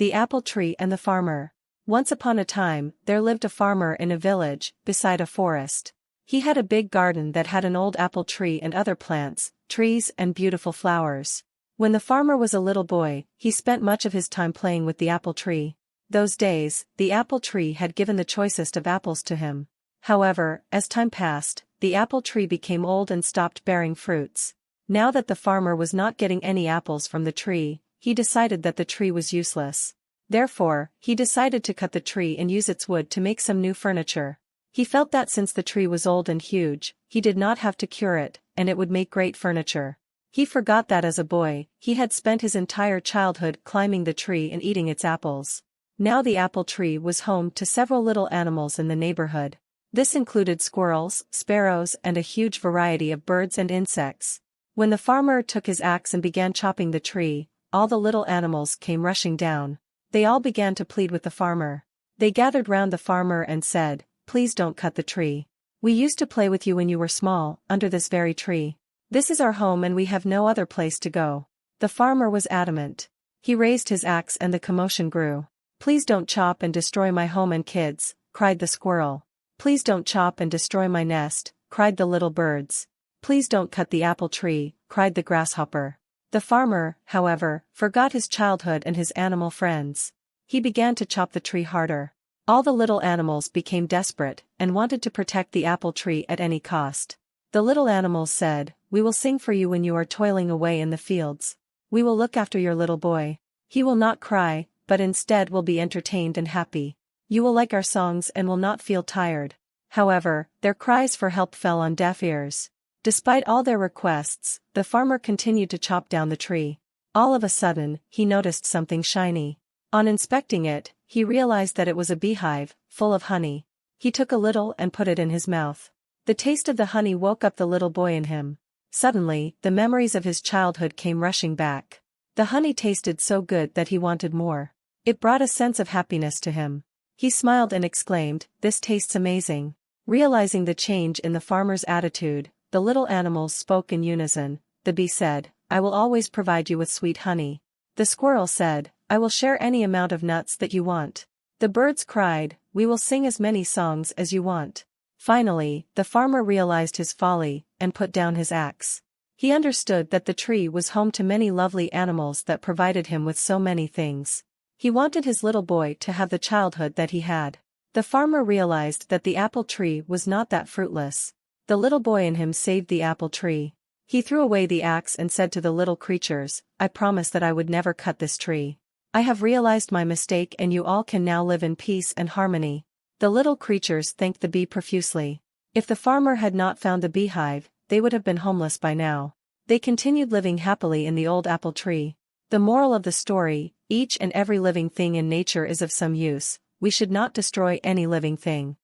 The Apple Tree and the Farmer. Once upon a time, there lived a farmer in a village, beside a forest. He had a big garden that had an old apple tree and other plants, trees and beautiful flowers. When the farmer was a little boy, he spent much of his time playing with the apple tree. Those days, the apple tree had given the choicest of apples to him. However, as time passed, the apple tree became old and stopped bearing fruits. Now that the farmer was not getting any apples from the tree, he decided that the tree was useless. Therefore, he decided to cut the tree and use its wood to make some new furniture. He felt that since the tree was old and huge, he did not have to cure it, and it would make great furniture. He forgot that as a boy, he had spent his entire childhood climbing the tree and eating its apples. Now the apple tree was home to several little animals in the neighborhood. This included squirrels, sparrows, and a huge variety of birds and insects. When the farmer took his axe and began chopping the tree, all the little animals came rushing down. They all began to plead with the farmer. They gathered round the farmer and said, "Please don't cut the tree. We used to play with you when you were small, under this very tree. This is our home and we have no other place to go." The farmer was adamant. He raised his axe and the commotion grew. "Please don't chop and destroy my home and kids," cried the squirrel. "Please don't chop and destroy my nest," cried the little birds. "Please don't cut the apple tree," cried the grasshopper. The farmer, however, forgot his childhood and his animal friends. He began to chop the tree harder. All the little animals became desperate and wanted to protect the apple tree at any cost. The little animals said, "We will sing for you when you are toiling away in the fields. We will look after your little boy. He will not cry, but instead will be entertained and happy. You will like our songs and will not feel tired." However, their cries for help fell on deaf ears. Despite all their requests, the farmer continued to chop down the tree. All of a sudden, he noticed something shiny. On inspecting it, he realized that it was a beehive, full of honey. He took a little and put it in his mouth. The taste of the honey woke up the little boy in him. Suddenly, the memories of his childhood came rushing back. The honey tasted so good that he wanted more. It brought a sense of happiness to him. He smiled and exclaimed, "This tastes amazing." Realizing the change in the farmer's attitude, the little animals spoke in unison. The bee said, "I will always provide you with sweet honey." The squirrel said, "I will share any amount of nuts that you want." The birds cried, "We will sing as many songs as you want." Finally, the farmer realized his folly and put down his axe. He understood that the tree was home to many lovely animals that provided him with so many things. He wanted his little boy to have the childhood that he had. The farmer realized that the apple tree was not that fruitless. The little boy in him saved the apple tree. He threw away the axe and said to the little creatures, "I promised that I would never cut this tree. I have realized my mistake and you all can now live in peace and harmony." The little creatures thanked the bee profusely. If the farmer had not found the beehive, they would have been homeless by now. They continued living happily in the old apple tree. The moral of the story: each and every living thing in nature is of some use. We should not destroy any living thing.